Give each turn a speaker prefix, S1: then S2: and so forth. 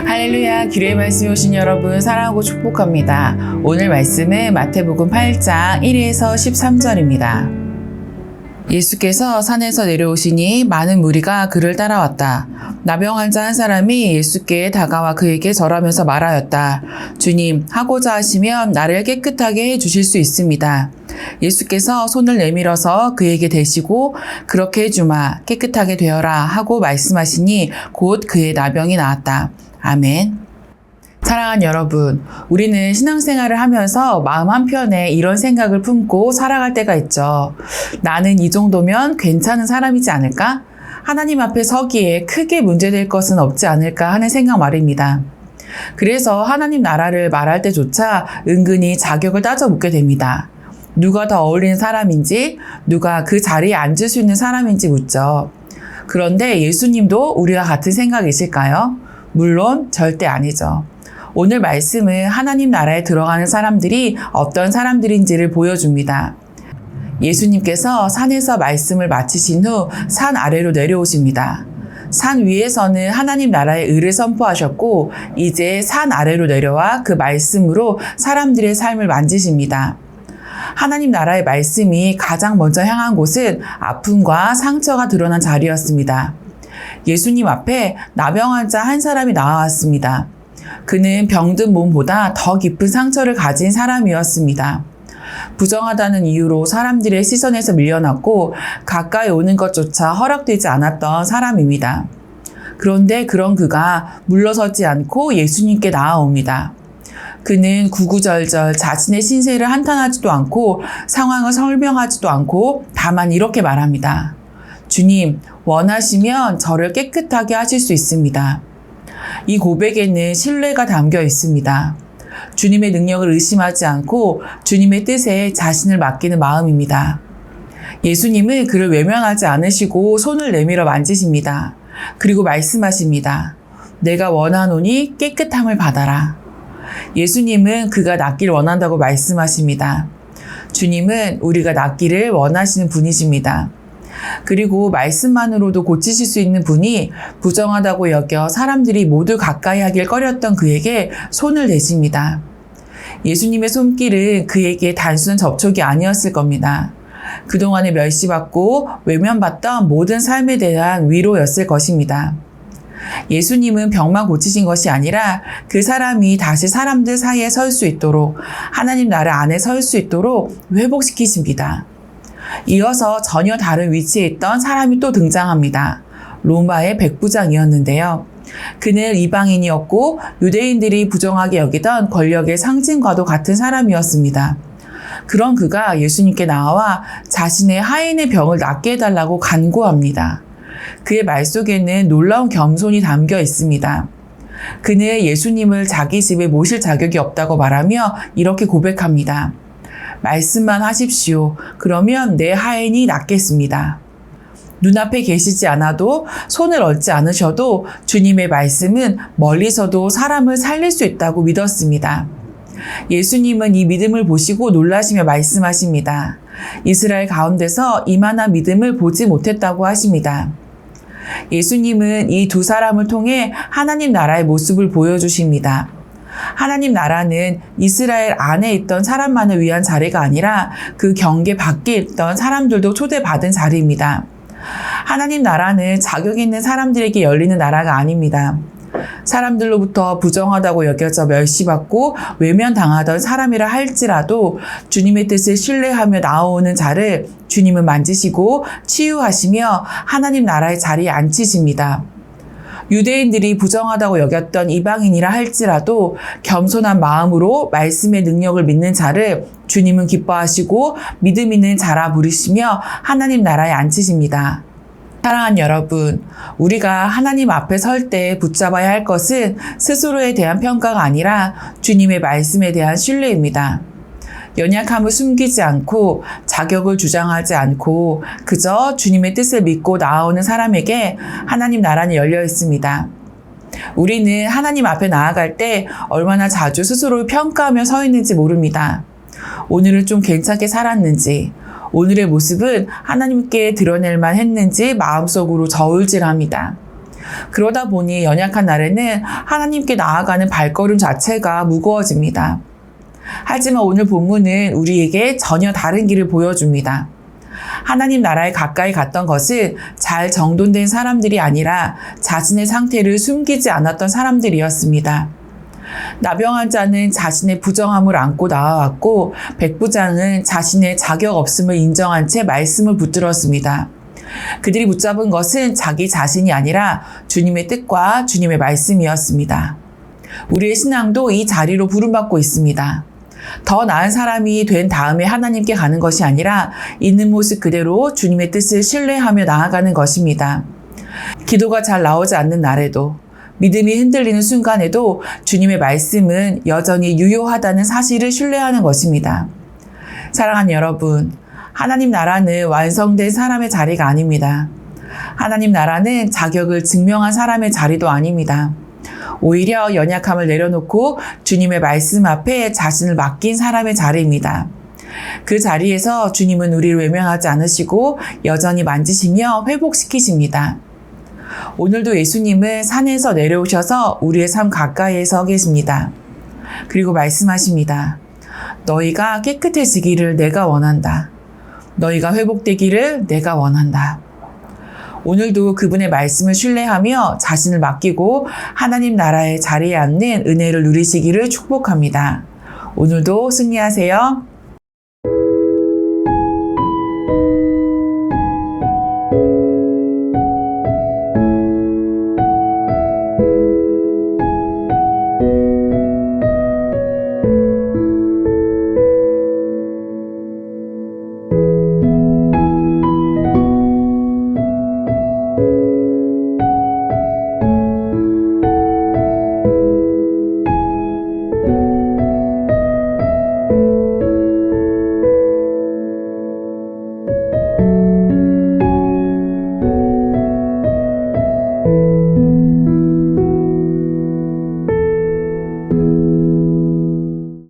S1: 할렐루야, 기도의 말씀에 오신 여러분 사랑하고 축복합니다. 오늘 말씀은 마태복음 8장 1에서 13절입니다. 예수께서 산에서 내려오시니 많은 무리가 그를 따라왔다. 나병 환자 한 사람이 예수께 다가와 그에게 절하면서 말하였다. 주님, 하고자 하시면 나를 깨끗하게 해주실 수 있습니다. 예수께서 손을 내밀어서 그에게 대시고 그렇게 해주마, 깨끗하게 되어라 하고 말씀하시니 곧 그의 나병이 나았다. 아멘. 사랑하는 여러분, 우리는 신앙생활을 하면서 마음 한편에 이런 생각을 품고 살아갈 때가 있죠. 나는 이 정도면 괜찮은 사람이지 않을까? 하나님 앞에 서기에 크게 문제될 것은 없지 않을까 하는 생각 말입니다. 그래서 하나님 나라를 말할 때조차 은근히 자격을 따져 묻게 됩니다. 누가 더 어울리는 사람인지, 누가 그 자리에 앉을 수 있는 사람인지 묻죠. 그런데 예수님도 우리와 같은 생각이실까요? 물론 절대 아니죠. 오늘 말씀은 하나님 나라에 들어가는 사람들이 어떤 사람들인지를 보여줍니다. 예수님께서 산에서 말씀을 마치신 후 산 아래로 내려오십니다. 산 위에서는 하나님 나라의 의를 선포하셨고 이제 산 아래로 내려와 그 말씀으로 사람들의 삶을 만지십니다. 하나님 나라의 말씀이 가장 먼저 향한 곳은 아픔과 상처가 드러난 자리였습니다. 예수님 앞에 나병 환자 한 사람이 나왔습니다. 그는 병든 몸보다 더 깊은 상처를 가진 사람이었습니다. 부정하다는 이유로 사람들의 시선에서 밀려났고 가까이 오는 것조차 허락되지 않았던 사람입니다. 그런데 그런 그가 물러서지 않고 예수님께 나아옵니다. 그는 구구절절 자신의 신세를 한탄하지도 않고 상황을 설명하지도 않고 다만 이렇게 말합니다. 주님, 원하시면 저를 깨끗하게 하실 수 있습니다. 이 고백에는 신뢰가 담겨 있습니다. 주님의 능력을 의심하지 않고 주님의 뜻에 자신을 맡기는 마음입니다. 예수님은 그를 외면하지 않으시고 손을 내밀어 만지십니다. 그리고 말씀하십니다. 내가 원하노니 깨끗함을 받아라. 예수님은 그가 낫기를 원한다고 말씀하십니다. 주님은 우리가 낫기를 원하시는 분이십니다. 그리고 말씀만으로도 고치실 수 있는 분이 부정하다고 여겨 사람들이 모두 가까이 하길 꺼렸던 그에게 손을 대십니다. 예수님의 손길은 그에게 단순한 접촉이 아니었을 겁니다. 그동안에 멸시받고 외면받던 모든 삶에 대한 위로였을 것입니다. 예수님은 병만 고치신 것이 아니라 그 사람이 다시 사람들 사이에 설 수 있도록 하나님 나라 안에 설 수 있도록 회복시키십니다. 이어서 전혀 다른 위치에 있던 사람이 또 등장합니다. 로마의 백부장이었는데요. 그는 이방인이었고 유대인들이 부정하게 여기던 권력의 상징과도 같은 사람이었습니다. 그런 그가 예수님께 나와 자신의 하인의 병을 낫게 해달라고 간구합니다. 그의 말 속에는 놀라운 겸손이 담겨 있습니다. 그는 예수님을 자기 집에 모실 자격이 없다고 말하며 이렇게 고백합니다. 말씀만 하십시오. 그러면 내 하인이 낫겠습니다. 눈앞에 계시지 않아도 손을 얹지 않으셔도 주님의 말씀은 멀리서도 사람을 살릴 수 있다고 믿었습니다. 예수님은 이 믿음을 보시고 놀라시며 말씀하십니다. 이스라엘 가운데서 이만한 믿음을 보지 못했다고 하십니다. 예수님은 이 두 사람을 통해 하나님 나라의 모습을 보여주십니다. 하나님 나라는 이스라엘 안에 있던 사람만을 위한 자리가 아니라 그 경계 밖에 있던 사람들도 초대받은 자리입니다. 하나님 나라는 자격 있는 사람들에게 열리는 나라가 아닙니다. 사람들로부터 부정하다고 여겨져 멸시받고 외면당하던 사람이라 할지라도 주님의 뜻을 신뢰하며 나오는 자를 주님은 만지시고 치유하시며 하나님 나라의 자리에 앉히십니다. 유대인들이 부정하다고 여겼던 이방인이라 할지라도 겸손한 마음으로 말씀의 능력을 믿는 자를 주님은 기뻐하시고 믿음 있는 자라 부르시며 하나님 나라에 앉히십니다. 사랑하는 여러분, 우리가 하나님 앞에 설 때 붙잡아야 할 것은 스스로에 대한 평가가 아니라 주님의 말씀에 대한 신뢰입니다. 연약함을 숨기지 않고 자격을 주장하지 않고 그저 주님의 뜻을 믿고 나아오는 사람에게 하나님 나라는 열려 있습니다. 우리는 하나님 앞에 나아갈 때 얼마나 자주 스스로를 평가하며 서 있는지 모릅니다. 오늘은 좀 괜찮게 살았는지, 오늘의 모습은 하나님께 드러낼만 했는지 마음속으로 저울질합니다. 그러다 보니 연약한 날에는 하나님께 나아가는 발걸음 자체가 무거워집니다. 하지만 오늘 본문은 우리에게 전혀 다른 길을 보여줍니다. 하나님 나라에 가까이 갔던 것은 잘 정돈된 사람들이 아니라 자신의 상태를 숨기지 않았던 사람들이었습니다. 나병한 자는 자신의 부정함을 안고 나와왔고 백부장은 자신의 자격 없음을 인정한 채 말씀을 붙들었습니다. 그들이 붙잡은 것은 자기 자신이 아니라 주님의 뜻과 주님의 말씀이었습니다. 우리의 신앙도 이 자리로 부름받고 있습니다. 더 나은 사람이 된 다음에 하나님께 가는 것이 아니라 있는 모습 그대로 주님의 뜻을 신뢰하며 나아가는 것입니다. 기도가 잘 나오지 않는 날에도, 믿음이 흔들리는 순간에도 주님의 말씀은 여전히 유효하다는 사실을 신뢰하는 것입니다. 사랑하는 여러분, 하나님 나라는 완성된 사람의 자리가 아닙니다. 하나님 나라는 자격을 증명한 사람의 자리도 아닙니다. 오히려 연약함을 내려놓고 주님의 말씀 앞에 자신을 맡긴 사람의 자리입니다. 그 자리에서 주님은 우리를 외면하지 않으시고 여전히 만지시며 회복시키십니다. 오늘도 예수님은 산에서 내려오셔서 우리의 삶 가까이에 서 계십니다. 그리고 말씀하십니다. 너희가 깨끗해지기를 내가 원한다. 너희가 회복되기를 내가 원한다. 오늘도 그분의 말씀을 신뢰하며 자신을 맡기고 하나님 나라의 자리에 앉는 은혜를 누리시기를 축복합니다. 오늘도 승리하세요.